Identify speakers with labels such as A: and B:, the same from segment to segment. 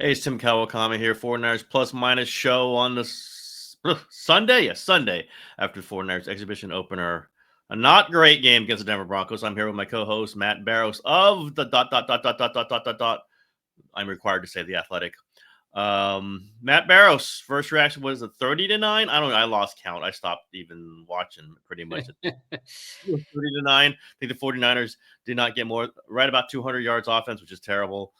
A: Hey, it's Tim Kawakami here. 49ers Plus Minus show on the Sunday. Yes, Sunday after the 49ers exhibition opener. A not great game against the Denver Broncos. I'm here with my co-host Matt Barrows of the ... I'm required to say The Athletic. Matt Barrows, first reaction was a 30-9. I lost count. I stopped even watching pretty much. 30-9. I think the 49ers did not get more, right about 200 yards offense, which is terrible.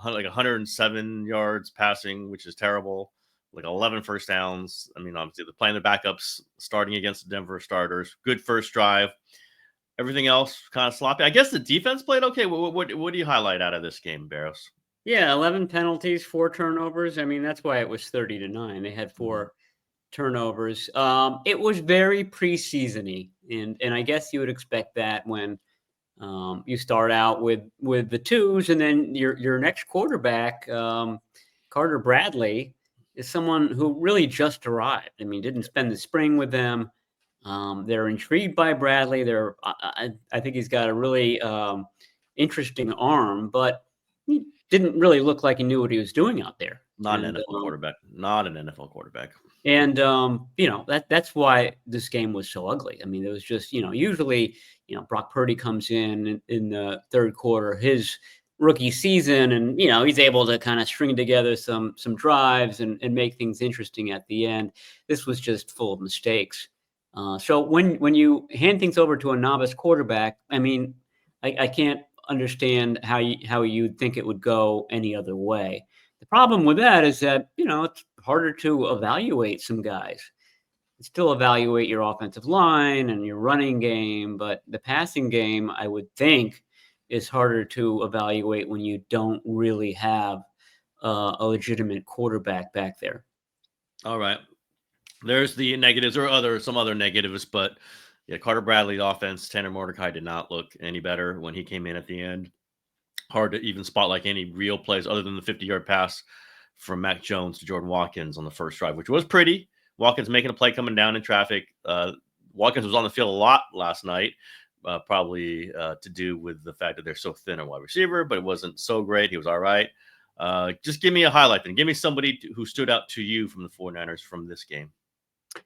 A: Like 107 yards passing, which is terrible. Like 11 first downs. I mean, obviously they're playing the backups, starting against the Denver starters. Good first drive. Everything else kind of sloppy. I guess the defense played okay. What do you highlight out of this game, Barrows?
B: Yeah, 11 penalties, 4 turnovers. I mean, that's why it was 30-9. They had 4 turnovers. It was very preseason-y, and I guess you would expect that when you start out with the twos, and then your next quarterback, Carter Bradley, is someone who really just arrived. I mean, didn't spend the spring with them. They're intrigued by Bradley. I think he's got a really interesting arm, but he didn't really look like he knew what he was doing out there.
A: Not an NFL quarterback. Not an NFL quarterback.
B: And that's why this game was so ugly. I mean, it was just, usually, Brock Purdy comes in the third quarter, his rookie season, and he's able to kind of string together some drives and make things interesting at the end. This was just full of mistakes. So when you hand things over to a novice quarterback, I mean, I can't understand how you'd think it would go any other way. The problem with that is that, it's harder to evaluate some guys. You still evaluate your offensive line and your running game, but the passing game, I would think, is harder to evaluate when you don't really have a legitimate quarterback back there.
A: All right. There's the negatives or some other negatives, but yeah, Carter Bradley offense, Tanner Mordecai did not look any better when he came in at the end. Hard to even spot like any real plays other than the 50-yard pass from Mac Jones to Jordan Watkins on the first drive, which was pretty. Watkins making a play coming down in traffic. Watkins was on the field a lot last night, probably to do with the fact that they're so thin at wide receiver, but it wasn't so great. He was all right. Just give me a highlight then. Give me somebody who stood out to you from the 49ers from this game.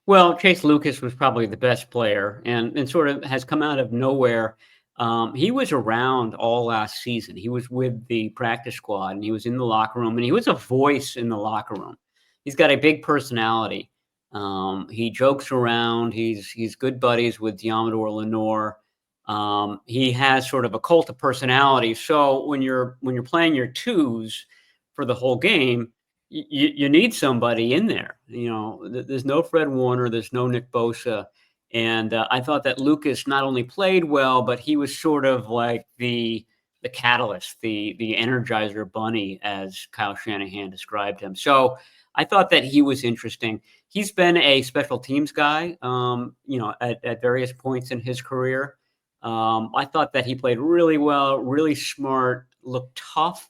B: Well, Chase Lucas was probably the best player and sort of has come out of nowhere. He was around all last season. He was with the practice squad, and he was in the locker room, and he was a voice in the locker room. He's got a big personality. He jokes around. He's good buddies with Diamador Lenore. He has sort of a cult of personality. So when you're playing your twos for the whole game, you need somebody in there. There's no Fred Warner, there's no Nick Bosa, and I thought that Lucas not only played well, but he was sort of like the catalyst, the Energizer Bunny, as Kyle Shanahan described him. So I thought that he was interesting. He's been a special teams guy, at various points in his career. I thought that he played really well, really smart, looked tough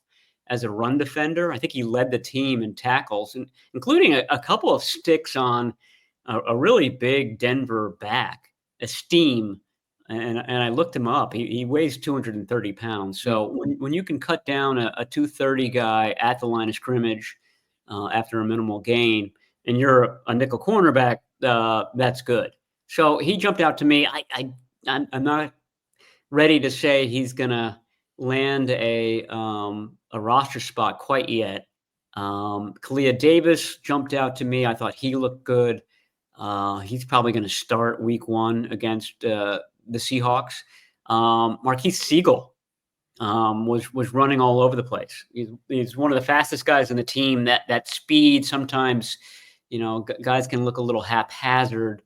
B: as a run defender. I think he led the team in tackles, including a couple of sticks on a really big Denver back, Esteem. And I looked him up. He weighs 230 pounds. So when you can cut down a 230 guy at the line of scrimmage after a minimal gain, and you're a nickel cornerback, that's good. So he jumped out to me. I'm not ready to say he's going to land a roster spot quite yet. Kalia Davis jumped out to me. I thought he looked good. He's probably going to start week 1 against the Seahawks. Marquise Siegel was running all over the place. He's one of the fastest guys on the team. That speed, sometimes, guys can look a little haphazard.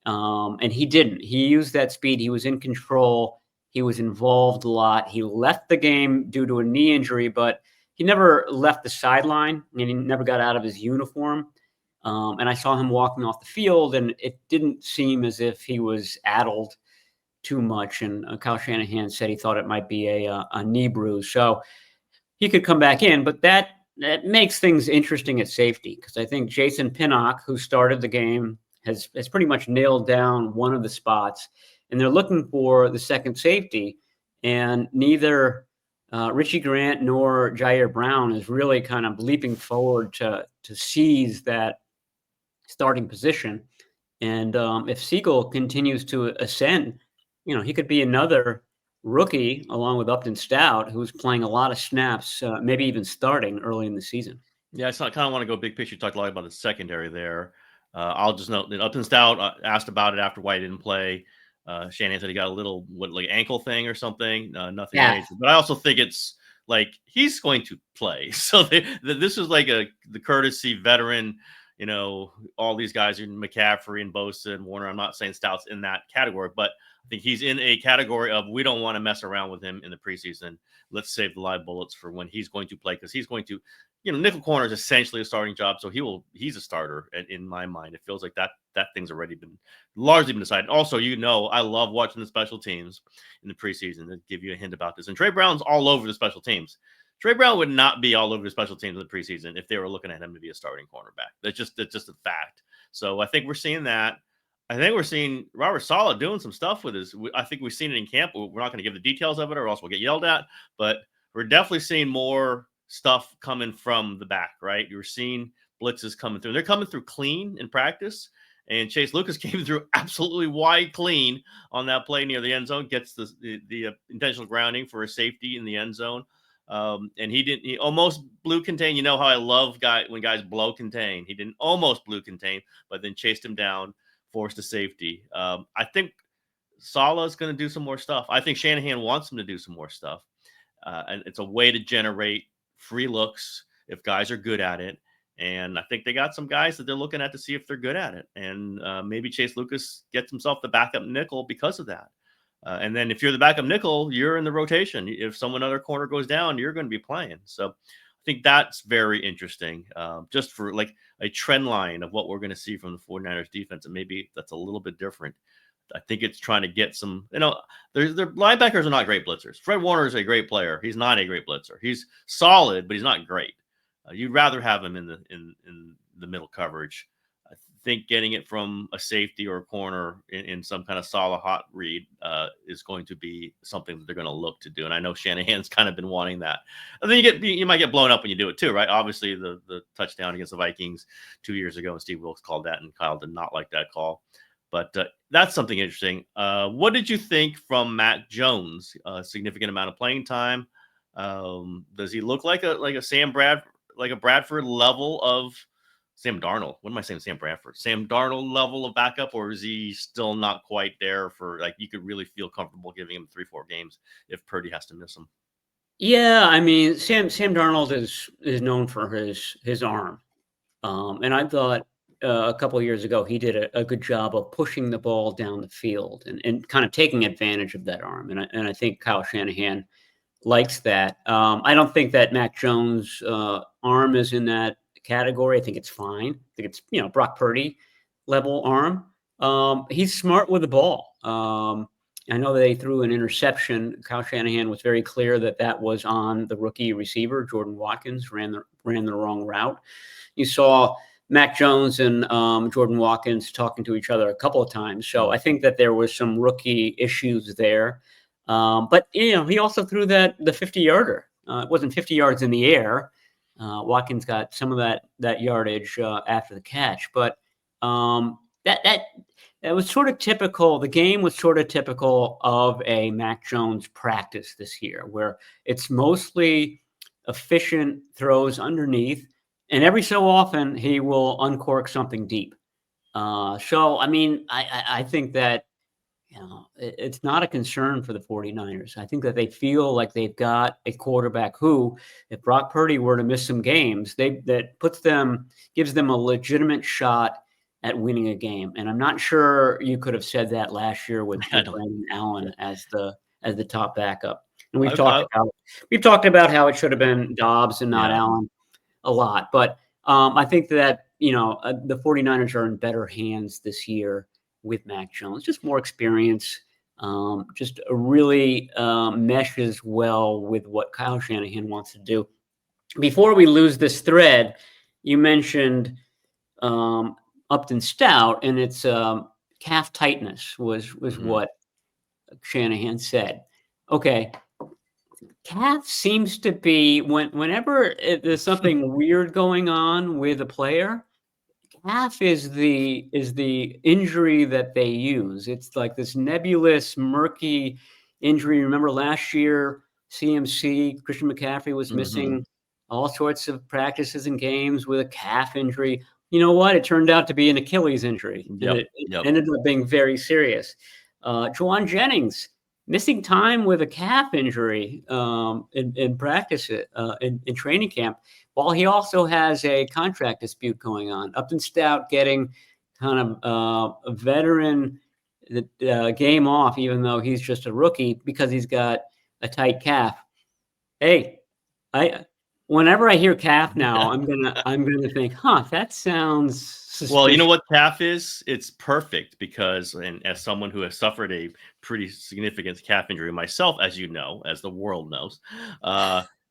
B: And he didn't. He used that speed. He was in control. He was involved a lot. He left the game due to a knee injury, but he never left the sideline, and he never got out of his uniform. And I saw him walking off the field, and it didn't seem as if he was addled too much. And Kyle Shanahan said he thought it might be a knee bruise. So he could come back in, but that makes things interesting at safety, because I think Jason Pinnock, who started the game, has pretty much nailed down one of the spots, and they're looking for the second safety. and neither Richie Grant nor Jair Brown is really kind of leaping forward to seize that starting position. And if Siegel continues to ascend, he could be another rookie along with Upton Stout, who's playing a lot of snaps, maybe even starting early in the season.
A: Yeah, I kind of want to go big picture. You talked a lot about the secondary there. I'll just note that Upton Stout asked about it after White didn't play. Shanahan said he got a little like ankle thing or something, nothing
B: Yeah.
A: major. But I also think it's like he's going to play. So this is like the courtesy veteran. All these guys are McCaffrey and Bosa and Warner. I'm not saying Stout's in that category, but I think he's in a category of we don't want to mess around with him in the preseason. Let's save the live bullets for when he's going to play, because he's going to, nickel corner is essentially a starting job, so he's a starter. And in my mind, it feels like that thing's already largely been decided. Also, I love watching the special teams in the preseason. To give you a hint about this, and Trey Brown's all over the special teams. Trey Brown would not be all over the special teams in the preseason if they were looking at him to be a starting cornerback. That's just a fact. So I think we're seeing that. I think we're seeing Robert Saleh doing some stuff with his. I think we've seen it in camp. We're not going to give the details of it, or else we'll get yelled at. But we're definitely seeing more stuff coming from the back, right? You're seeing blitzes coming through. They're coming through clean in practice. And Chase Lucas came through absolutely wide clean on that play near the end zone, gets the intentional grounding for a safety in the end zone. And he almost blew contain. You know how I love when guys blow contain. He didn't almost blew contain, but then chased him down, forced a safety. I think Saleh is going to do some more stuff. I think Shanahan wants him to do some more stuff. And it's a way to generate free looks if guys are good at it. And I think they got some guys that they're looking at to see if they're good at it. And maybe Chase Lucas gets himself the backup nickel because of that. And then if you're the backup nickel, you're in the rotation. If other corner goes down, you're going to be playing. So I think that's very interesting, just for like a trend line of what we're going to see from the 49ers defense. And maybe that's a little bit different. I think it's trying to get some, their linebackers are not great blitzers. Fred Warner is a great player. He's not a great blitzer. He's solid, but he's not great. You'd rather have him in the middle coverage. I think getting it from a safety or a corner in some kind of solid hot read is going to be something that they're going to look to do. And I know Shanahan's kind of been wanting that. And then you might get blown up when you do it too, right? Obviously, the touchdown against the Vikings 2 years ago, and Steve Wilkes called that, and Kyle did not like that call. But that's something interesting. What did you think from Matt Jones? A significant amount of playing time. Does he look like a Bradford level of Sam Darnold? What am I saying? Sam Bradford, Sam Darnold level of backup, or is he still not quite there for like you could really feel comfortable giving him 3-4 games if Purdy has to miss him?
B: Yeah, I mean, Sam Darnold is known for his arm, and I thought a couple of years ago he did a good job of pushing the ball down the field and kind of taking advantage of that arm, and I think Kyle Shanahan likes that. I don't think that Mac Jones' arm is in that category. I think it's fine. I think it's Brock Purdy level arm. He's smart with the ball. I know they threw an interception. Kyle Shanahan was very clear that was on the rookie receiver. Jordan Watkins ran the wrong route. You saw Mac Jones and Jordan Watkins talking to each other a couple of times. So I think that there was some rookie issues there. But he also threw the 50-yarder. It wasn't 50 yards in the air. Watkins got some of that yardage after the catch, but that was sort of typical. The game was sort of typical of a Mac Jones practice this year, where it's mostly efficient throws underneath, and every so often he will uncork something deep. So, I mean, I think that it's not a concern for the 49ers. I think that they feel like they've got a quarterback who, if Brock Purdy were to miss some games, gives them a legitimate shot at winning a game. And I'm not sure you could have said that last year with Brandon Allen as the top backup. And we've talked about how it should have been Dobbs and not Allen a lot. But I think that the 49ers are in better hands this year with Mac Jones, just more experience, just really meshes well with what Kyle Shanahan wants to do. Before we lose this thread, you mentioned Upton Stout, and it's calf tightness was what Shanahan said. Okay. Calf seems to be whenever there's something weird going on with a player, calf is the injury that they use. It's like this nebulous, murky injury. Remember last year, CMC, Christian McCaffrey was
A: Hmm.
B: missing all sorts of practices and games with a calf injury. You know what? It turned out to be an Achilles injury, and
A: Yep.
B: it
A: Yep.
B: ended up being very serious. Jauan Jennings missing time with a calf injury in practice in training camp, while he also has a contract dispute going on. Upton Stout getting kind of a veteran game off, even though he's just a rookie because he's got a tight calf. Hey, I whenever I hear calf now, I'm gonna think, huh, that sounds
A: Well, you know
B: suspicious.
A: what calf is? It's perfect because, and as someone who has suffered a pretty significant calf injury myself, as you know, as the world knows,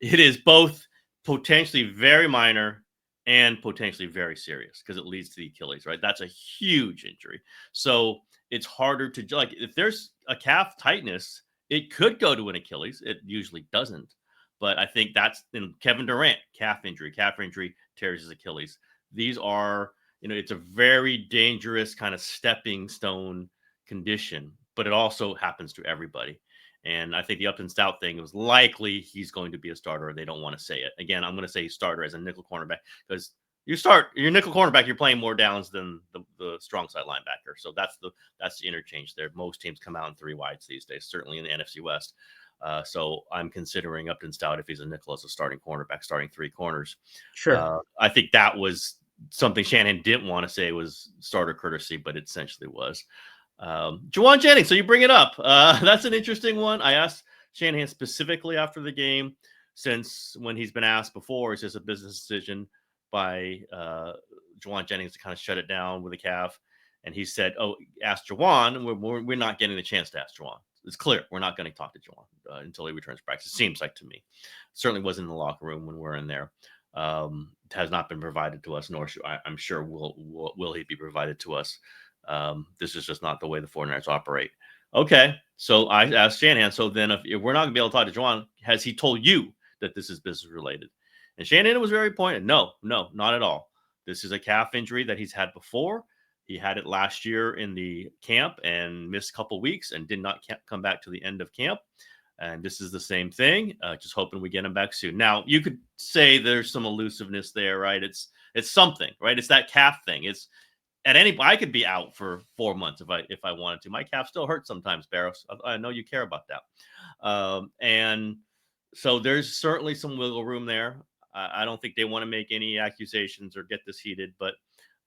A: it is both potentially very minor and potentially very serious because it leads to the Achilles, right? That's a huge injury. So it's harder to, like, if there's a calf tightness, it could go to an Achilles. It usually doesn't. But I think that's in Kevin Durant, calf injury, tears his Achilles. These are, it's a very dangerous kind of stepping stone condition, but it also happens to everybody. And I think the Upton Stout thing was likely he's going to be a starter. They don't want to say it. Again, I'm going to say starter as a nickel cornerback because your nickel cornerback, you're playing more downs than the strong side linebacker. So that's the interchange there. Most teams come out in three wides these days, certainly in the NFC West. So I'm considering Upton Stout if he's a nickel as a starting cornerback, starting three corners.
B: Sure.
A: I think that was something Shanahan didn't want to say was starter courtesy, but it essentially was. Jauan Jennings, so you bring it up. That's an interesting one. I asked Shanahan specifically after the game, since when he's been asked before, it's just a business decision by Jauan Jennings to kind of shut it down with a calf. And he said, "Oh, ask Jauan. We're not getting the chance to ask Jauan. It's clear we're not going to talk to Jauan until he returns to practice. It seems like to me. Certainly wasn't in the locker room when we're in there. Has not been provided to us, nor I'm sure will he be provided to us. This is just not the way the 49ers operate." Okay, so I asked Shanahan, so then if we're not going to be able to talk to Jauan, has he told you that this is business related? And Shanahan was very pointed. No, not at all. This is a calf injury that he's had before. He had it last year in the camp and missed a couple weeks and did not come back to the end of camp. And this is the same thing. Just hoping we get him back soon. Now you could say there's some elusiveness there, right? It's something, right? It's that calf thing. It's I could be out for 4 months if I wanted to. My calf still hurts sometimes, Barrows. I know you care about that. And so there's certainly some wiggle room there. I don't think they want to make any accusations or get this heated, but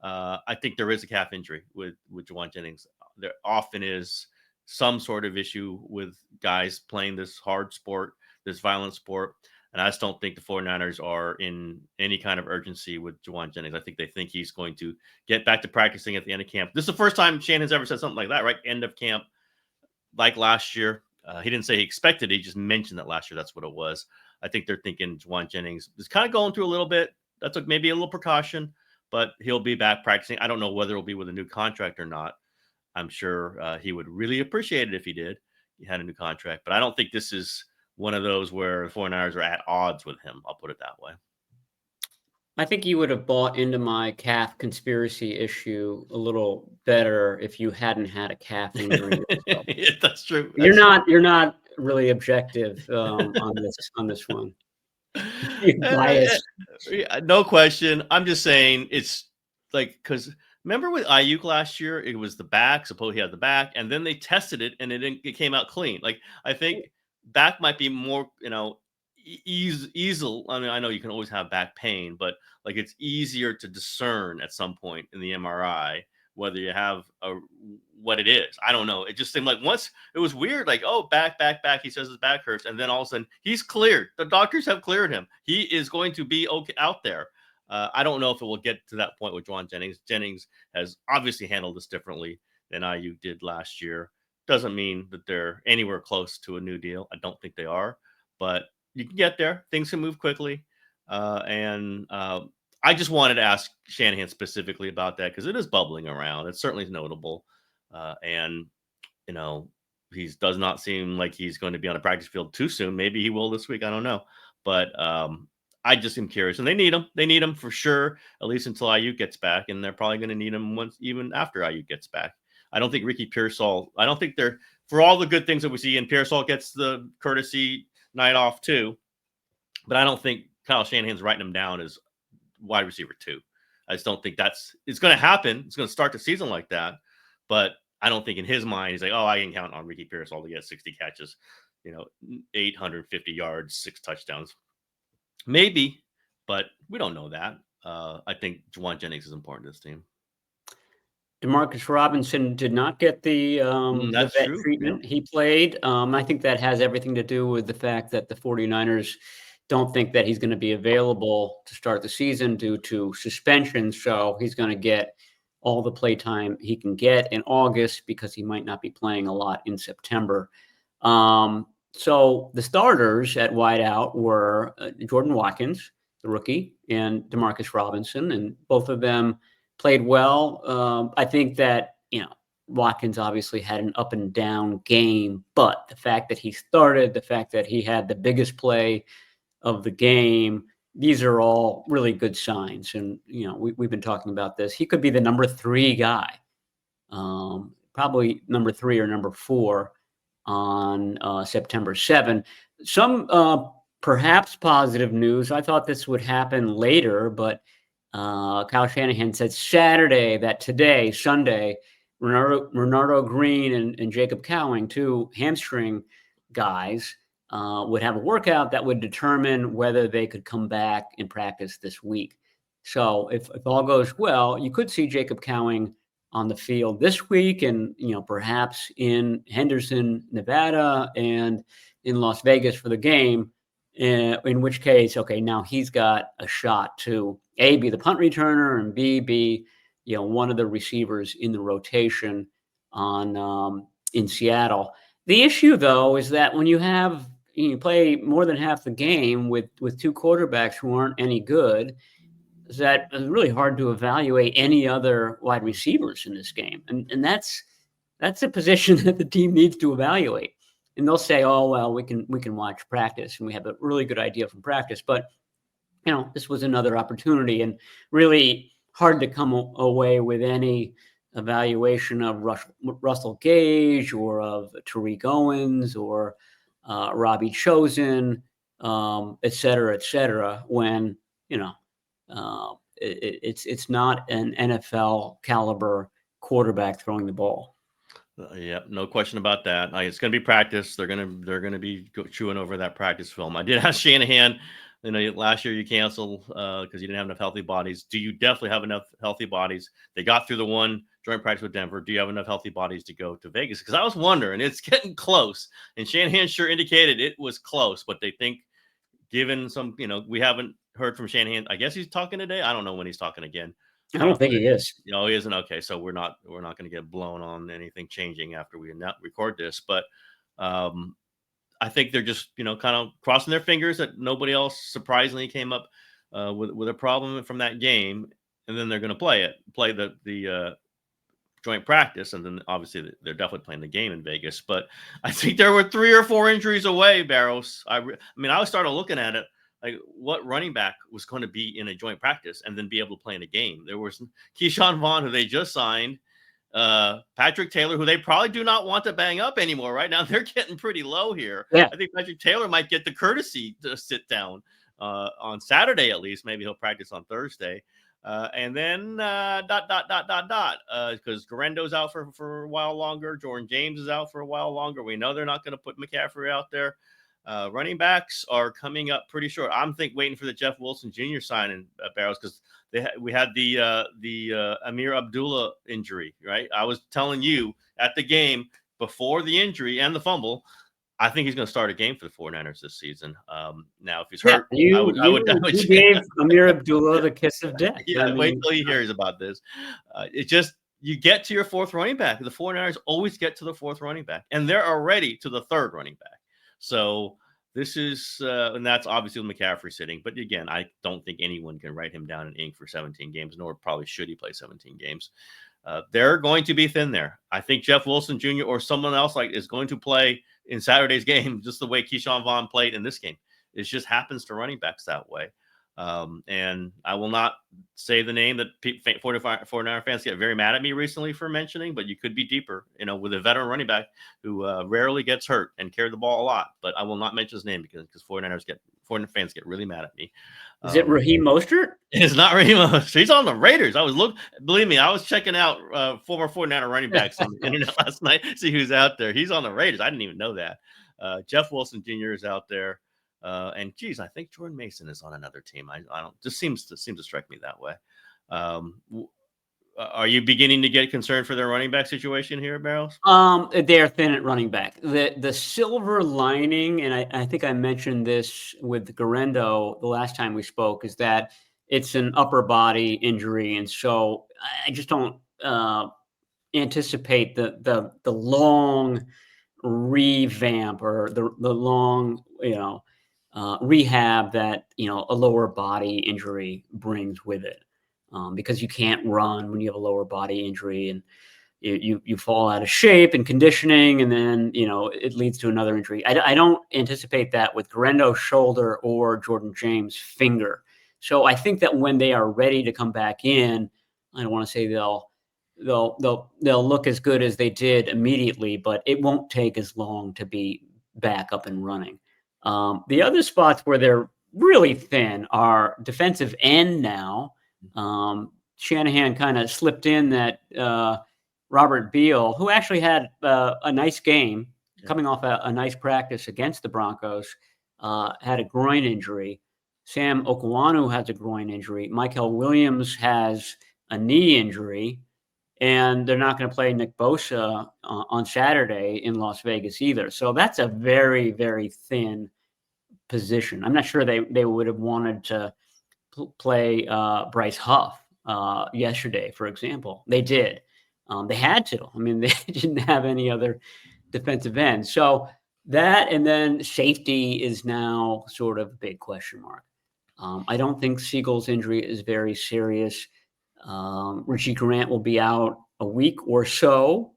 A: I think there is a calf injury with Jauan Jennings. There often is some sort of issue with guys playing this hard sport, this violent sport. And I just don't think the 49ers are in any kind of urgency with Jauan Jennings. I think they think he's going to get back to practicing at the end of camp. This is the first time Shannon's ever said something like that, right? End of camp, like last year. He didn't say he expected it. He just mentioned that last year. That's what it was. I think they're thinking Jauan Jennings is kind of going through a little bit. That's maybe a little precaution, but he'll be back practicing. I don't know whether it'll be with a new contract or not. I'm sure he would really appreciate it if he did. He had a new contract, but I don't think this is one of those where the 49ers are at odds with him. I'll put it that way.
B: I think you would have bought into my calf conspiracy issue a little better if you hadn't had a calf injury yourself.
A: Yeah, that's true.
B: You're not really objective on this one. You're biased.
A: Yeah, no question. I'm just saying it's like because remember with Ayuk last year, it was the back. Suppose he had the back, and then they tested it, and it came out clean. Like I think back might be more, easy. I mean, I know you can always have back pain, but like it's easier to discern at some point in the MRI whether you have what it is. I don't know. It just seemed like once it was weird, like, oh, back. He says his back hurts. And then all of a sudden he's cleared. The doctors have cleared him. He is going to be okay out there. I don't know if it will get to that point with Jauan Jennings. Jennings has obviously handled this differently than IU did last year. Doesn't mean that they're anywhere close to a new deal. I don't think they are, but you can get there. Things can move quickly. And I just wanted to ask Shanahan specifically about that because it is bubbling around. It certainly is notable. And, He does not seem like he's going to be on a practice field too soon. Maybe he will this week. I don't know. But I just am curious. And they need him. They need him for sure, at least until Ayuk gets back. And they're probably going to need him once, even after Ayuk gets back. I don't think Ricky Pearsall, I don't think they're, for all the good things that we see, and Pearsall gets the courtesy night off too. But I don't think Kyle Shanahan's writing him down as wide receiver 2. I just don't think it's going to happen. It's going to start the season like that. But I don't think in his mind, he's like, oh, I can count on Ricky Pearsall to get 60 catches, 850 yards, 6 touchdowns. Maybe, but we don't know that. I think Jauan Jennings is important to this team.
B: Demarcus Robinson did not get the vet treatment.
A: Yeah.
B: He played. I think that has everything to do with the fact that the 49ers don't think that he's going to be available to start the season due to suspension. So he's going to get all the play time he can get in August because he might not be playing a lot in September. So the starters at wideout were Jordan Watkins, the rookie, and Demarcus Robinson, and both of them played well. I think that, Watkins obviously had an up and down game, but the fact that he started, the fact that he had the biggest play of the game, these are all really good signs. And, we've been talking about this. He could be the number 3 guy, probably number 3 or number 4 on September 7. Some perhaps positive news. I thought this would happen later, but Kyle Shanahan said Saturday that today, Sunday, Renardo Green and Jacob Cowing, 2 hamstring guys, would have a workout that would determine whether they could come back and practice this week. So if all goes well, you could see Jacob Cowing on the field this week and, perhaps in Henderson, Nevada, and in Las Vegas for the game, in which case, okay, now he's got a shot to A, be the punt returner, and B, be, one of the receivers in the rotation in Seattle. The issue, though, is that when you play more than half the game with 2 quarterbacks who aren't any good, is that it's really hard to evaluate any other wide receivers in this game. And that's a position that the team needs to evaluate. And they'll say, oh, well, we can watch practice and we have a really good idea from practice. But, this was another opportunity and really hard to come away with any evaluation of Russell Gage or of Tariq Owens or Robbie Chosen, et cetera, when, it's not an NFL caliber quarterback throwing the ball.
A: Yeah, no question about that. It's going to be practice. They're going to be chewing over that practice film. I did ask Shanahan, last year you canceled because you didn't have enough healthy bodies. Do you definitely have enough healthy bodies? They got through the one joint practice with Denver. Do you have enough healthy bodies to go to Vegas? Because I was wondering, it's getting close. And Shanahan sure indicated it was close, but they think given some, we haven't heard from Shanahan. I guess he's talking today. I don't know when he's talking again.
B: I don't think he is.
A: He isn't. Okay, so we're not going to get blown on anything changing after we not record this. But I think they're just kind of crossing their fingers that nobody else surprisingly came up with a problem from that game, and then they're going to play the joint practice, and then obviously they're definitely playing the game in Vegas. But I think there were 3 or 4 injuries away, Barrows. I started looking at it. Like, what running back was going to be in a joint practice and then be able to play in a game? There was Keyshawn Vaughn, who they just signed, Patrick Taylor, who they probably do not want to bang up anymore. Right now, they're getting pretty low here.
B: Yeah.
A: I think Patrick Taylor might get the courtesy to sit down on Saturday at least. Maybe he'll practice on Thursday. And then because Garendo's out for a while longer. Jauan James is out for a while longer. We know they're not going to put McCaffrey out there. Running backs are coming up pretty short. I'm waiting for the Jeff Wilson Jr. signing, Barrows, because we had the Amir Abdullah injury, right? I was telling you at the game before the injury and the fumble, I think he's going to start a game for the 49ers this season. Now, if he's hurt, I would
B: gave Amir Abdullah the kiss of death.
A: Yeah, wait till he hears about this. It just, you get to your 4th running back. The 49ers always get to the 4th running back, and they're already to the 3rd running back. So this is, and that's obviously with McCaffrey sitting. But again, I don't think anyone can write him down in ink for 17 games, nor probably should he play 17 games. They're going to be thin there. I think Jeff Wilson Jr. or someone else is going to play in Saturday's game just the way Keyshawn Vaughn played in this game. It just happens to running backs that way. And I will not say the name that 49er fans get very mad at me recently for mentioning, but you could be deeper, with a veteran running back who rarely gets hurt and carried the ball a lot. But I will not mention his name because 49er fans get really mad at me.
B: Is it Raheem Mostert?
A: It's not Raheem Mostert. He's on the Raiders. Believe me, I was checking out former 49er running backs on the internet last night, see who's out there. He's on the Raiders. I didn't even know that. Jeff Wilson Jr. is out there. And geez, I think Jordan Mason is on another team. I don't, just seems to strike me that way. Are you beginning to get concerned for their running back situation here, Barrows?
B: They're thin at running back. The silver lining, and I think I mentioned this with Garendo the last time we spoke, is that it's an upper body injury, and so I just don't anticipate the long revamp or the long rehab that a lower body injury brings with it, because you can't run when you have a lower body injury, and you fall out of shape and conditioning, and then it leads to another injury. I don't anticipate that with Garendo's shoulder or Jordan James' finger. So I think that when they are ready to come back in, I don't want to say they'll look as good as they did immediately, but it won't take as long to be back up and running. The other spots where they're really thin are defensive end now. Shanahan kind of slipped in that Robert Beal, who actually had a nice game coming off a nice practice against the Broncos, had a groin injury. Sam Okwanu has a groin injury. Michael Williams has a knee injury. And they're not going to play Nick Bosa on Saturday in Las Vegas either. So that's a very, very thin position. I'm not sure they would have wanted to play Bryce Huff yesterday, for example. They did. They had to. I mean, they didn't have any other defensive end. So that, and then safety is now sort of a big question mark. I don't think Siegel's injury is very serious. Richie Grant will be out a week or so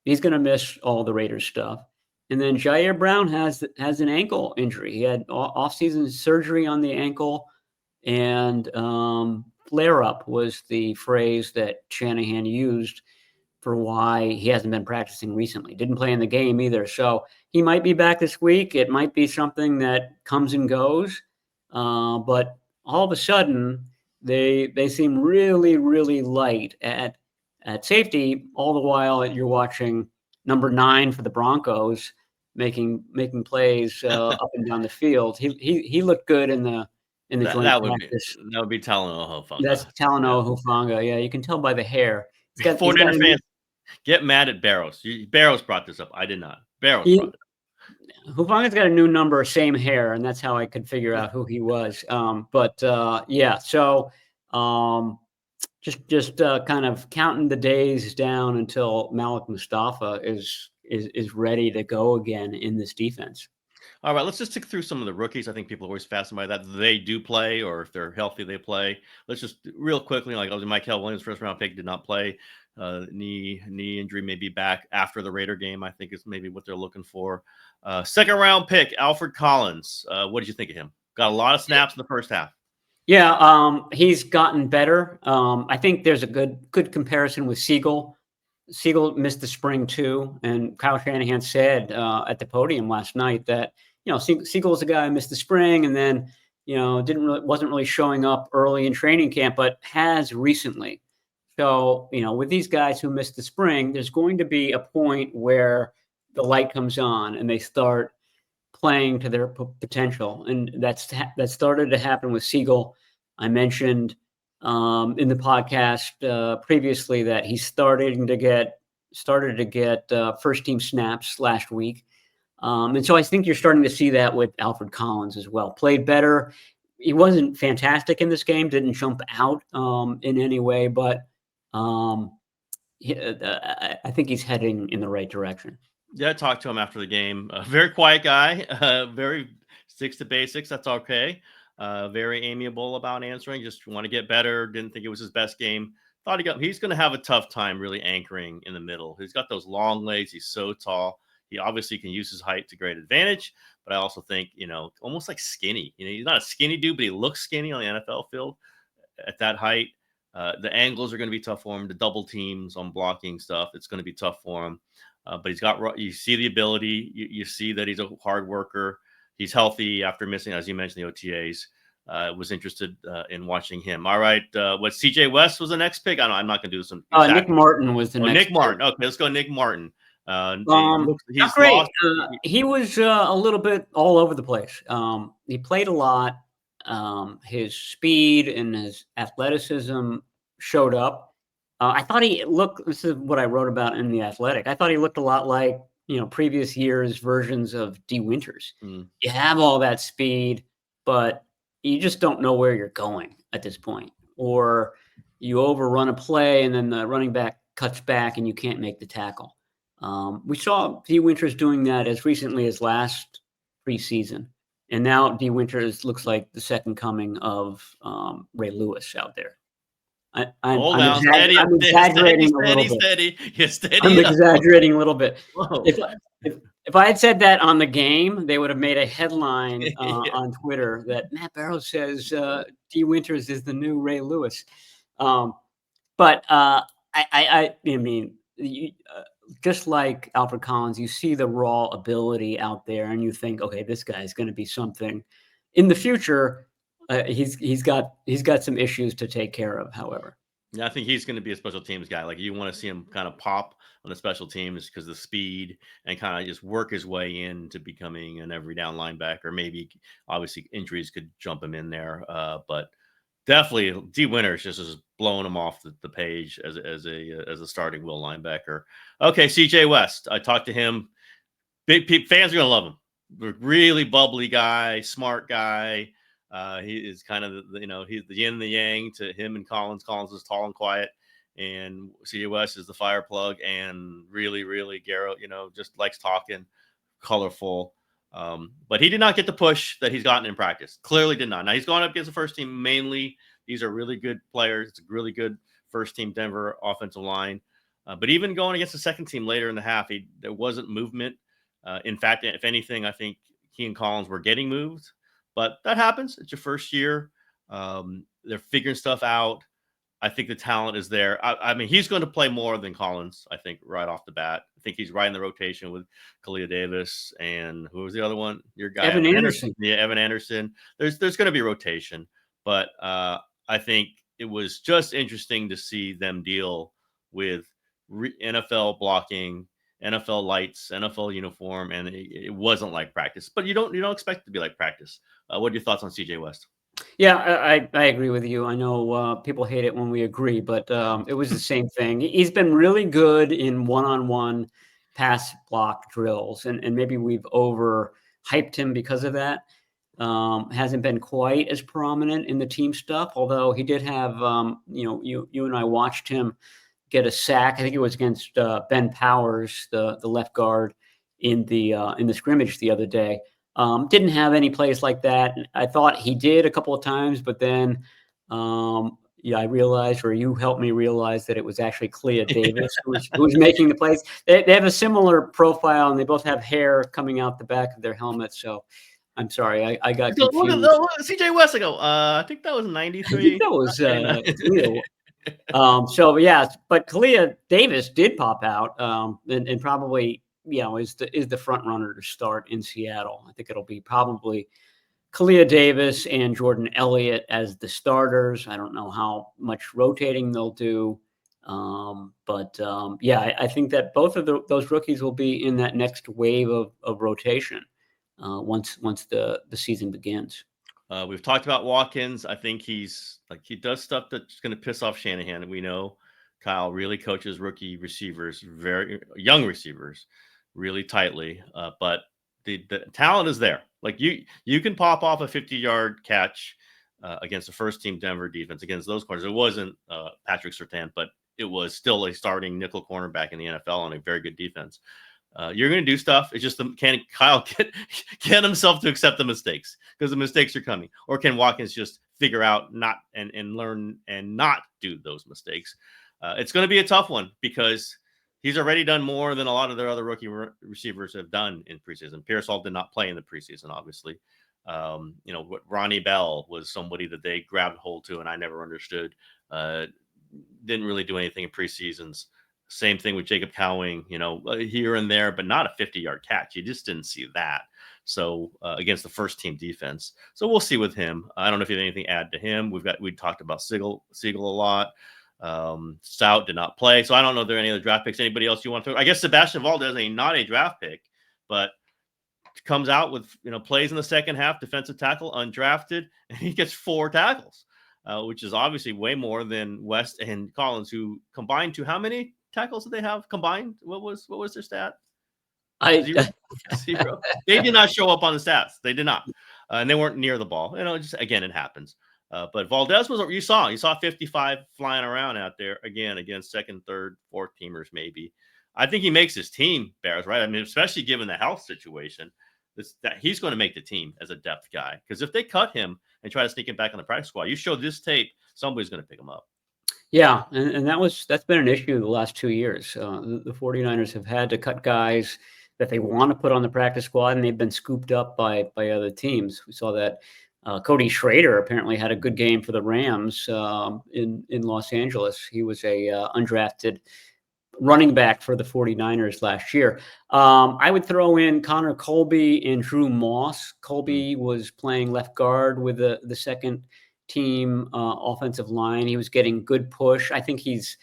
B: he's going to miss all the Raiders stuff. And then Jair Brown has an ankle injury. He had off-season surgery on the ankle, and flare-up was the phrase that Shanahan used for why he hasn't been practicing recently. Didn't play in the game either. So he might be back this week. It might be something that comes and goes. But all of a sudden, they seem really, really light at safety, all the while you're watching number 9 for the Broncos making plays up and down the field. He looked good in the joint practice.
A: That would be Talanoa Hufanga.
B: That's Talanoa Hufanga. Yeah, you can tell by the hair.
A: 49er fans get mad at Barrows. Barrows brought this up. I did not. Barrows brought it up.
B: Hufanga's got a new number, same hair, and that's how I could figure out who he was. Yeah, so just kind of counting the days down until Malik Mustafa is ready to go again in this defense.
A: All right, let's just tick through some of the rookies. I think people are always fascinated by that. They do play, or if they're healthy, they play. Let's just real quickly, Michael Williams, first round pick, did not play. Knee injury, may be back after the Raider game, I think is maybe what they're looking for. Second round pick, Alfred Collins. What did you think of him? Got a lot of snaps in the first half.
B: Yeah, he's gotten better. I think there's a good comparison with Siegel. Siegel missed the spring too, and Kyle Shanahan said at the podium last night that Siegel's a guy who missed the spring, and then wasn't really showing up early in training camp, but has recently. So with these guys who missed the spring, there's going to be a point where the light comes on and they start playing to their potential, and that started to happen with Siegel. I mentioned in the podcast previously that he started to get first team snaps last week, and so I think you're starting to see that with Alfred Collins as well. Played better. He wasn't fantastic in this game. Didn't jump out in any way, but I think he's heading in the right direction.
A: Yeah, I talked to him after the game. Very quiet guy, very sticks to basics. That's okay. Very amiable about answering. Just want to get better. Didn't think it was his best game. he's going to have a tough time really anchoring in the middle. He's got those long legs. He's so tall. He obviously can use his height to great advantage, but I also think, almost like skinny. He's not a skinny dude, but he looks skinny on the NFL field at that height. The angles are going to be tough for him. The double teams on blocking stuff, it's going to be tough for him. But you see the ability. You see that he's a hard worker. He's healthy after missing, as you mentioned, the OTAs. Was interested in watching him. All right. What CJ West was the next pick? I'm not going to do this.
B: Nick Martin was the next.
A: Nick Martin. Okay, let's go Nick Martin.
B: He's great. He was a little bit all over the place. He played a lot. His speed and his athleticism showed up. I thought he looked. This is what I wrote about in The Athletic. I thought he looked a lot like previous years' versions of D. Winters. You have all that speed, but you just don't know where you're going at this point, or you overrun a play and then the running back cuts back and you can't make the tackle. We saw D. Winters doing that as recently as last preseason. And now D. Winters looks like the second coming of Ray Lewis out there. I'm exaggerating a little bit. I'm exaggerating a little bit. If I had said that on the game, they would have made a headline on Twitter that Matt Barrows says D. Winters is the new Ray Lewis. But I mean, just like Alfred Collins, you see the raw ability out there, and you think, okay, this guy is going to be something in the future. He's got some issues to take care of, however.
A: Yeah, I think he's going to be a special teams guy. Like, you want to see him kind of pop on the special teams because of the speed, and kind of just work his way into becoming an every down linebacker. Maybe, obviously, injuries could jump him in there, but definitely D. Winters just is blowing him off the page as a starting will linebacker. Okay, CJ West. I talked to him. Fans are going to love him. Really bubbly guy, smart guy. He is kind of he's the yin and the yang to him and Collins. Collins is tall and quiet, and CJ West is the fire plug and really, really Garrett, just likes talking, colorful. But he did not get the push that he's gotten in practice. Clearly did not. Now he's gone up against the first team mainly. These are really good players. It's a really good first team Denver offensive line. But even going against the second team later in the half, there wasn't movement. In fact, if anything, I think he and Collins were getting moved. But that happens. It's your first year. They're figuring stuff out. I think the talent is there. I mean, he's going to play more than Collins, I think, right off the bat. I think he's right in the rotation with Kalia Davis and who was the other one? Your guy,
B: Evan Anderson.
A: Yeah, Evan Anderson. There's going to be rotation. But I think it was just interesting to see them deal with NFL blocking, NFL lights, NFL uniform, and it wasn't like practice. But you don't expect it to be like practice. What are your thoughts on CJ West?
B: Yeah, I agree with you. I know people hate it when we agree, but it was the same thing. He's been really good in one-on-one pass block drills, and maybe we've overhyped him because of that. Hasn't been quite as prominent in the team stuff, although he did have, you and I watched him get a sack. I think it was against Ben Powers, the left guard, in the scrimmage the other day. Didn't have any plays like that. I thought he did a couple of times, but then I realized, or you helped me realize, that it was actually Kalia Davis who was making the plays. They have a similar profile, and they both have hair coming out the back of their helmets. So I'm sorry, I got confused.
A: CJ West, I go, I think that was 93.
B: I think that was so yeah, but Kalia Davis did pop out, and probably is the front runner to start in Seattle. I think it'll be probably Kalia Davis and Jordan Elliott as the starters. I don't know how much rotating they'll do, but I think that both of those rookies will be in that next wave of rotation once the season begins.
A: We've talked about Watkins. I think he does stuff that's going to piss off Shanahan. And we know Kyle really coaches rookie receivers, very young receivers, really tightly. But the talent is there. Like you can pop off a 50-yard catch against a first-team Denver defense, against those corners. It wasn't Patrick Surtain, but it was still a starting nickel cornerback in the NFL on a very good defense. You're going to do stuff. It's just can Kyle get himself to accept the mistakes, because the mistakes are coming, or can Watkins just figure out not and learn and not do those mistakes? It's going to be a tough one because he's already done more than a lot of their other rookie receivers have done in preseason. Pearsall did not play in the preseason, obviously. Ronnie Bell was somebody that they grabbed hold to, and I never understood. Didn't really do anything in preseasons. Same thing with Jacob Cowing, here and there, but not a 50-yard catch. You just didn't see that. So against the first team defense. So we'll see with him. I don't know if you have anything to add to him. We talked about Siegel a lot. Stout did not play. So I don't know if there are any other draft picks. Anybody else you want to? I guess Sebastian Valdez not a draft pick, but comes out with, plays in the second half, defensive tackle, undrafted, and he gets 4 tackles, which is obviously way more than West and Collins, who combined to how many tackles did they have combined? What was their stat? Zero. They did not show up on the stats. They did not. And they weren't near the ball. Just again, it happens. But Valdez you saw 55 flying around out there again against second, third, fourth teamers, maybe. I think he makes his team, Barrows, right? I mean, especially given the health situation, that he's going to make the team as a depth guy. Because if they cut him and try to sneak him back on the practice squad, you show this tape, somebody's going to pick him up.
B: Yeah, and that's been an issue the last 2 years. The 49ers have had to cut guys that they want to put on the practice squad, and they've been scooped up by other teams. We saw that Cody Schrader apparently had a good game for the Rams in Los Angeles. He was a undrafted running back for the 49ers last year. I would throw in Connor Colby and Drew Moss. Colby was playing left guard with the second team offensive line. He was getting good push. I think he's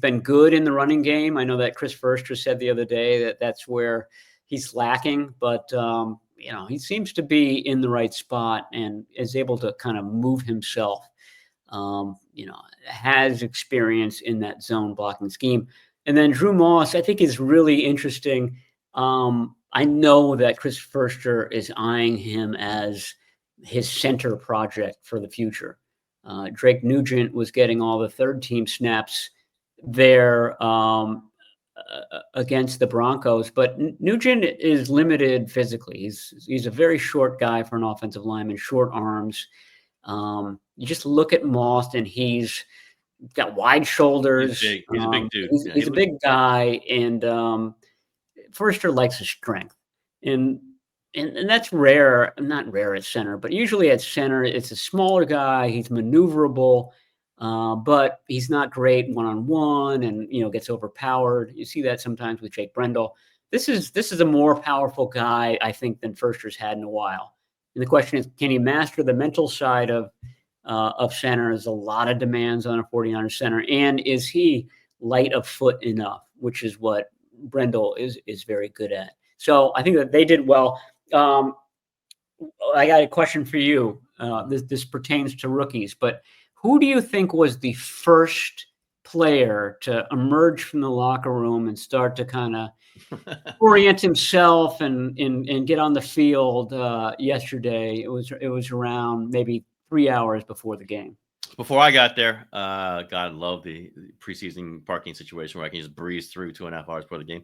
B: been good in the running game. I know that Chris Foerster said the other day that's where he's lacking, but he seems to be in the right spot and is able to kind of move himself. Has experience in that zone blocking scheme. And then Drew Moss, I think, is really interesting. I know that Chris Foerster is eyeing him as his center project for the future. Drake Nugent was getting all the third team snaps there against the Broncos, but Nugent is limited physically. He's a very short guy for an offensive lineman, short arms. You just look at Moss, and he's got wide shoulders.
A: He's a big dude.
B: He's a big guy, and Foerster likes his strength, and that's rare. Not rare at center, but usually at center, it's a smaller guy. He's maneuverable, but he's not great one-on-one, and gets overpowered. You see that sometimes with Jake Brendel. This is a more powerful guy, I think, than Foerster's had in a while. And the question is, can he master the mental side of center? There's a lot of demands on a 49er center, and is he light of foot enough, which is what Brendel is very good at. So I think that they did well. I got a question for you. This pertains to rookies, but who do you think was the first player to emerge from the locker room and start to kind of orient himself and get on the field yesterday? It was around maybe 3 hours before the game.
A: Before I got there, God, I love the preseason parking situation where I can just breeze through 2.5 hours before the game.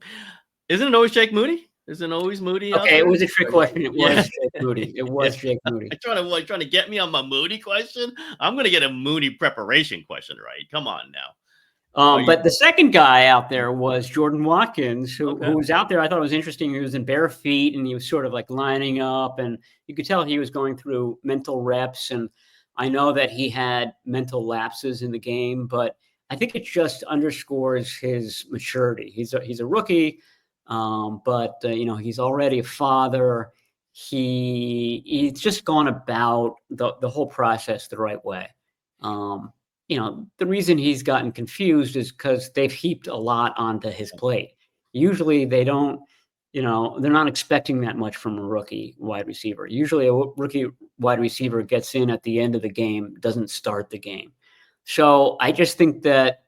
A: Isn't it always Jake Moody? Isn't it always Moody?
B: Okay, it was a trick question. It was Jake Moody. It was Jake Moody.
A: Trying to get me on my Moody question. I'm going to get a Moody preparation question right. Come on now.
B: But the second guy out there was Jordan Watkins, who was out there. I thought it was interesting. He was in bare feet, and he was sort of like lining up, and you could tell he was going through mental reps. And I know that he had mental lapses in the game, but I think it just underscores his maturity. He's a rookie, but he's already a father. He's just gone about the whole process the right way. The reason he's gotten confused is because they've heaped a lot onto his plate. Usually they don't, they're not expecting that much from a rookie wide receiver. Usually a rookie wide receiver gets in at the end of the game, doesn't start the game. So I just think that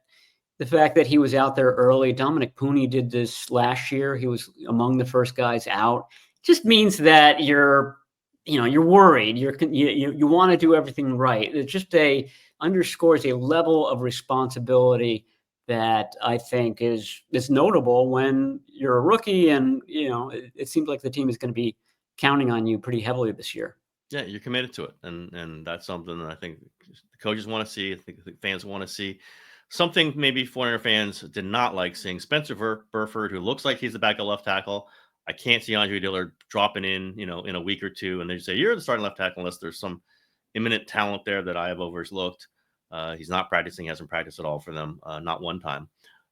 B: the fact that he was out there early, Dominic Pooney did this last year. He was among the first guys out. Just means that you're worried. You want to do everything right. It just underscores a level of responsibility that I think is notable when you're a rookie, and it seems like the team is going to be counting on you pretty heavily this year.
A: Yeah, you're committed to it, and that's something that I think the coaches want to see. I think the fans want to see. something maybe 49er fans did not like seeing Spencer Burford, who looks like he's the backup left tackle. I can't see Andre Dillard dropping in, in a week or two, and they say you're the starting left tackle unless there's some imminent talent there that I have overlooked. He's not practicing; hasn't practiced at all for them, not one time.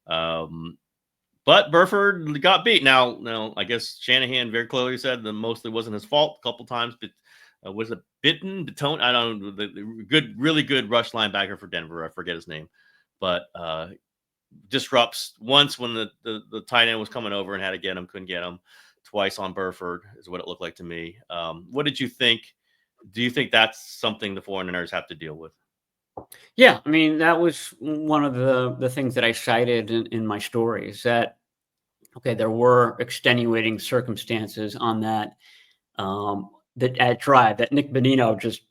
A: But Burford got beat. Now, I guess Shanahan very clearly said that mostly wasn't his fault a couple times, but was it Baton? I don't know. The really good rush linebacker for Denver. I forget his name, but disrupts once when the tight end was coming over and had to get him, couldn't get him. Twice on Burford is what it looked like to me. What did you think? Do you think that's something the 49ers have to deal with?
B: Yeah, I mean, that was one of the things that I cited in my story is that, okay, there were extenuating circumstances on that that drive that Nick Bonino just,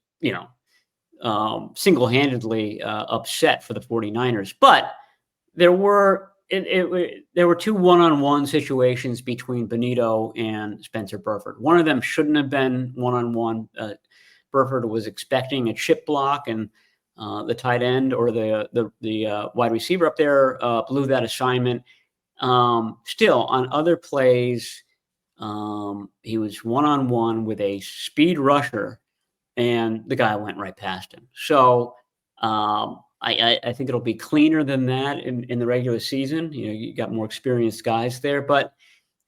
B: single-handedly upset for the 49ers. But there were there were two one-on-one situations between Bonito and Spencer Burford. One of them shouldn't have been one-on-one. Burford was expecting a chip block, and the tight end or the wide receiver up there blew that assignment. Still, on other plays, he was one-on-one with a speed rusher, and the guy went right past him. So I think it'll be cleaner than that in the regular season. You got more experienced guys there, but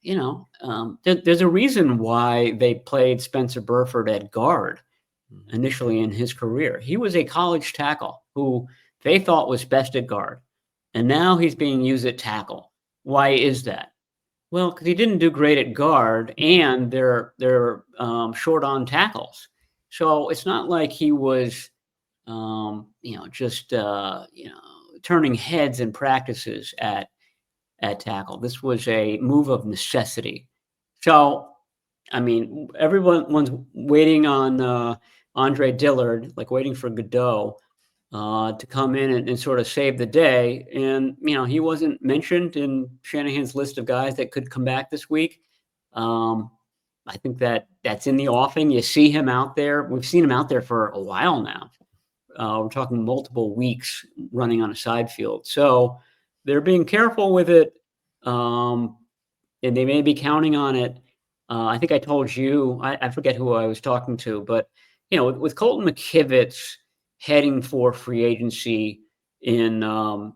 B: there's a reason why they played Spencer Burford at guard initially in his career. He was a college tackle who they thought was best at guard, and now he's being used at tackle. Why is that? Well, because he didn't do great at guard, and they're short on tackles. So it's not like he was, just turning heads in practices at tackle. This was a move of necessity. So, I mean, everyone's waiting on Andre Dillard, like waiting for Godot to come in and sort of save the day. And, he wasn't mentioned in Shanahan's list of guys that could come back this week. I think that's in the offing. You see him out there. We've seen him out there for a while now. We're talking multiple weeks running on a side field. So they're being careful with it. And they may be counting on it. I think I told you, I forget who I was talking to, but, with Colton McKivitz heading for free agency in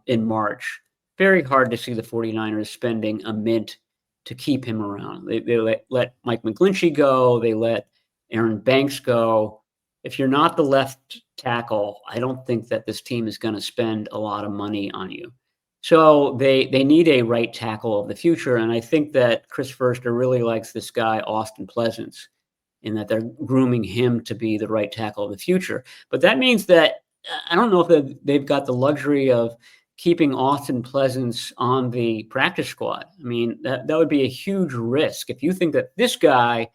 B: March, very hard to see the 49ers spending a mint to keep him around. They let Mike McGlinchey go. They let Aaron Banks go. If you're not the left tackle, I don't think that this team is going to spend a lot of money on you. So they need a right tackle of the future. And I think that Chris Foerster really likes this guy, Austin Pleasance, in that they're grooming him to be the right tackle of the future. But that means that I don't know if they've got the luxury of keeping Austin Pleasance on the practice squad. I mean, that would be a huge risk. If you think that this guy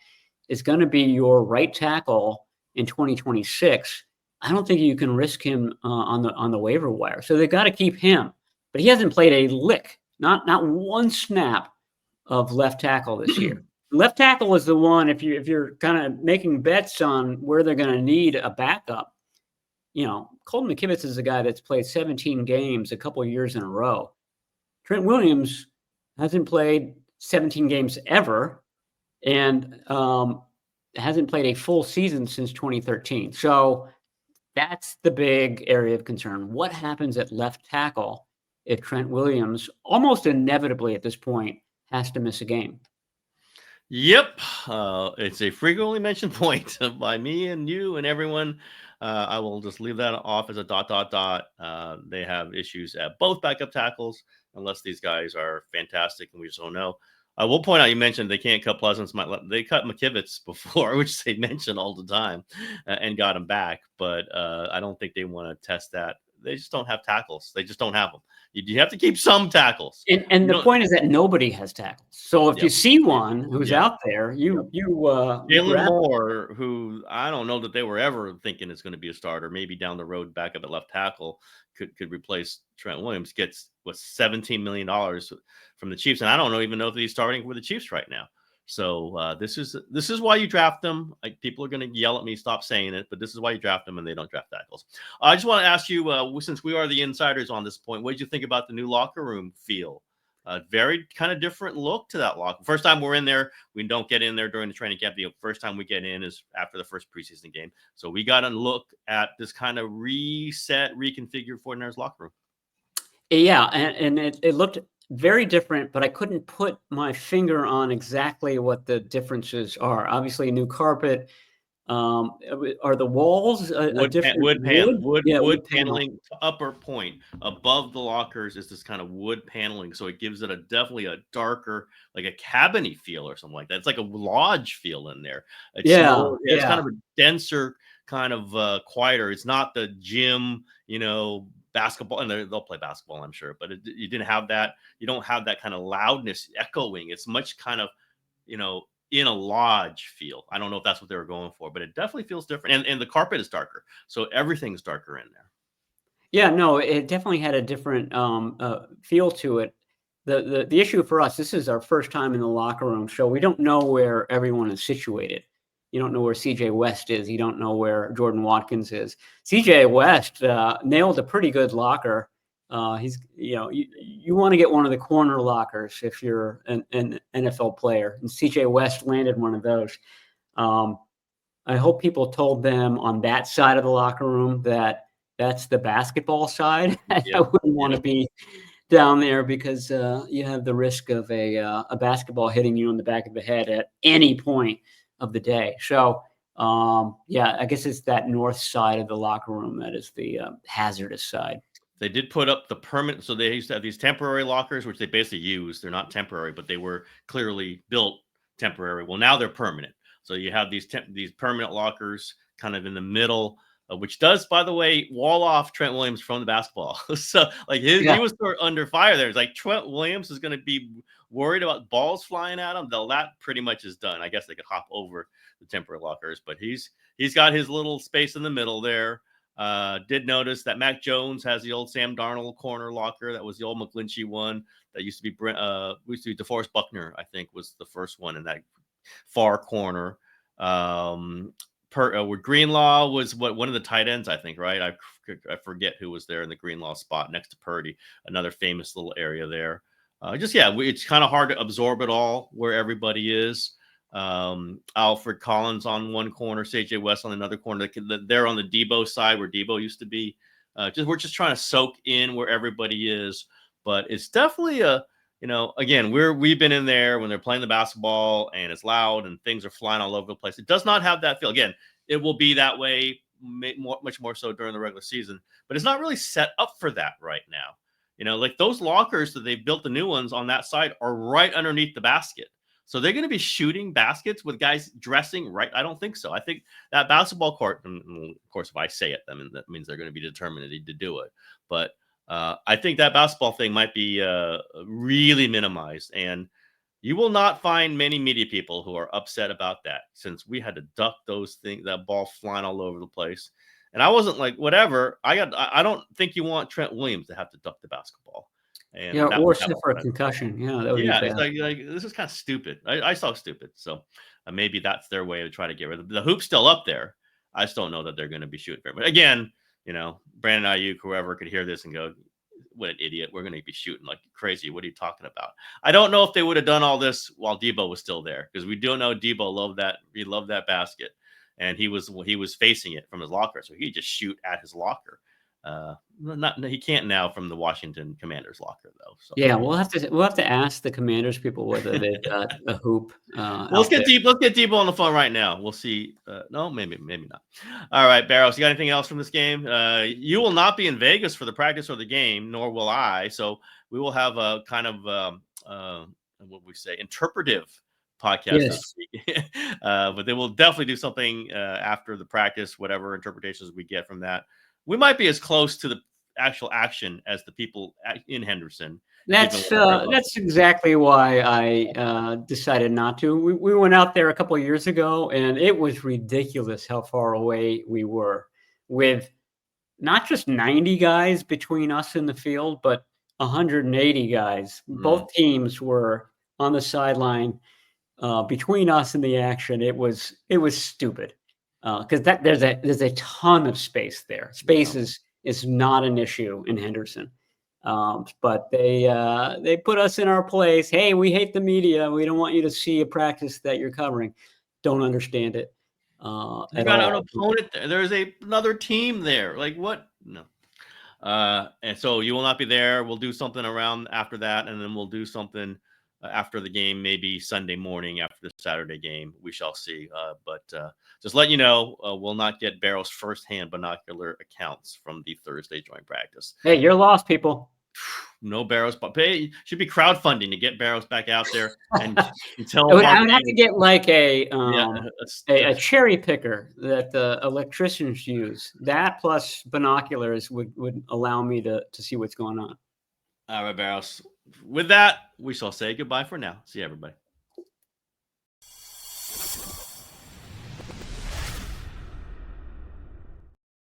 B: is going to be your right tackle in 2026, I don't think you can risk him on the waiver wire. So they've got to keep him. But he hasn't played a lick, not one snap of left tackle this year. Left tackle is the one, if you're kind of making bets on where they're going to need a backup. Colton McKivitz is a guy that's played 17 games a couple of years in a row. Trent Williams hasn't played 17 games ever and hasn't played a full season since 2013. So that's the big area of concern. What happens at left tackle if Trent Williams, almost inevitably at this point, has to miss a game?
A: Yep. It's a frequently mentioned point by me and you and everyone. I will just leave that off as a ... They have issues at both backup tackles, unless these guys are fantastic and we just don't know. I will point out, you mentioned they can't cut Pleasance. They cut McKivitz before, which they mention all the time, and got him back. But I don't think they want to test that. They just don't have tackles. They just don't have them. You have to keep some tackles.
B: And the point is that nobody has tackles. So if you see one who's out there,
A: Jalen Moore, who I don't know that they were ever thinking is going to be a starter, maybe down the road back up at left tackle, could replace Trent Williams, gets $17 million from the Chiefs. And I don't even know if he's starting with the Chiefs right now. So this is why you draft them. People are going to yell at me, stop saying it, but this is why you draft them, and they don't draft tackles. I just want to ask you, since we are the insiders on this point, what did you think about the new locker room feel? Very kind of different look to that locker. First time we're in there, we don't get in there during the training camp. The first time we get in is after the first preseason game. So we got to look at this kind of reset, reconfigured 49ers locker room.
B: Yeah, and it looked very different, but I couldn't put my finger on exactly what the differences are. Obviously, new carpet. Are the walls a different wood? Yeah,
A: wood
B: wood panel.
A: paneling to upper point above the lockers is this kind of wood paneling, so it gives it definitely a darker, like a cabiny feel or something like that. It's like a lodge feel in there. It's
B: Yeah,
A: more, it's kind
B: yeah.
A: of a denser, kind of quieter. It's not the gym, basketball, and they'll play basketball, I'm sure, but you didn't have that. You don't have that kind of loudness echoing. It's much kind of, in a lodge feel. I don't know if that's what they were going for, but it definitely feels different. And the carpet is darker, so everything's darker in there.
B: Yeah, no, it definitely had a different feel to it. The issue for us, this is our first time in the locker room, so we don't know where everyone is situated. You don't know where CJ West is. You don't know where Jordan Watkins is. CJ West nailed a pretty good locker. You want to get one of the corner lockers if you're an NFL player, and CJ West landed one of those. I hope people told them on that side of the locker room that that's the basketball side. I
A: Yep.
B: wouldn't want to be down there because you have the risk of a basketball hitting you in the back of the head at any point of the day. So, yeah, I guess it's that north side of the locker room that is the hazardous side.
A: They did put up the permanent, so they used to have these temporary lockers, which they basically use. They're not temporary, but they were clearly built temporary. Well, now they're permanent. So you have these permanent lockers kind of in the middle, which does, by the way, wall off Trent Williams from the basketball. So like he was sort of under fire there. It's like Trent Williams is going to be worried about balls flying at him. That pretty much is done. I guess they could hop over the temporary lockers, but he's got his little space in the middle there. Did notice that Mac Jones has the old Sam Darnold corner locker. That was the old McGlinchey one. That used to be DeForest Buckner, I think, was the first one in that far corner. Where Greenlaw was one of the tight ends, I think, right? I forget who was there in the Greenlaw spot next to Purdy, another famous little area there. It's kind of hard to absorb it all where everybody is. Alfred Collins on one corner, CJ West on another corner. They're on the Debo side where Debo used to be. We're just trying to soak in where everybody is, but it's definitely again, we've been in there when they're playing the basketball and it's loud and things are flying all over the place. It does not have that feel. Again, it will be that way much more so during the regular season, but it's not really set up for that right now. Like those lockers that they built, the new ones on that side are right underneath the basket. So they're going to be shooting baskets with guys dressing right. I don't think so. I think that basketball court, and of course, if I say it, that means they're going to be determined to do it. But I think that basketball thing might be really minimized. And you will not find many media people who are upset about that, since we had to duck those things, that ball flying all over the place. And I wasn't like, whatever. I don't think you want Trent Williams to have to duck the basketball. And
B: Yeah,
A: that
B: or
A: was that
B: suffer a concussion. Yeah, that would be
A: yeah,
B: bad.
A: it's like this is kind of stupid. I saw stupid. So maybe that's their way to try to get rid of the hoop's still up there. I just don't know that they're going to be shooting very much. Again, Brandon Ayuk, whoever could hear this and go, "What an idiot! We're going to be shooting like crazy. What are you talking about?" I don't know if they would have done all this while Debo was still there, because we do know Debo loved that. He loved that basket, and he was facing it from his locker, so he just shoot at his locker. He can't now from the Washington Commanders locker though. So
B: Yeah, we'll have to ask the Commanders people whether they've got a hoop
A: well,
B: out there.
A: Let's get Debo on the phone right now. We'll see. No, maybe not. All right, Barrows, you got anything else from this game? You will not be in Vegas for the practice or the game, nor will I. So we will have a kind of what we say, interpretive podcast this
B: Yes.
A: week. But they will definitely do something after the practice, whatever interpretations we get from that. We might be as close to the actual action as the people in Henderson.
B: That's exactly why I decided not to. We went out there a couple of years ago, and it was ridiculous how far away we were, with not just 90 guys between us and the field, but 180 guys. Both teams were on the sideline between us and the action, it was stupid because there's a ton of space there. Space is not an issue in Henderson, but they put us in our place. Hey, we hate the media. We don't want you to see a practice that you're covering. Don't understand it
A: You
B: at
A: got an
B: all.
A: opponent there. There's another team there. Like what? No. And so you will not be there. We'll do something around after that, and then we'll do something after the game, maybe Sunday morning after the Saturday game. We shall see. But just let you know, we'll not get Barrows' firsthand binocular accounts from the Thursday joint practice.
B: Hey, you're lost, people.
A: No Barrows, but should be crowdfunding to get Barrows back out there and tell
B: I would have to get like a cherry picker that the electricians use. That plus binoculars would allow me to see what's going on.
A: All right, Barrows. With that, we shall say goodbye for now. See you, everybody.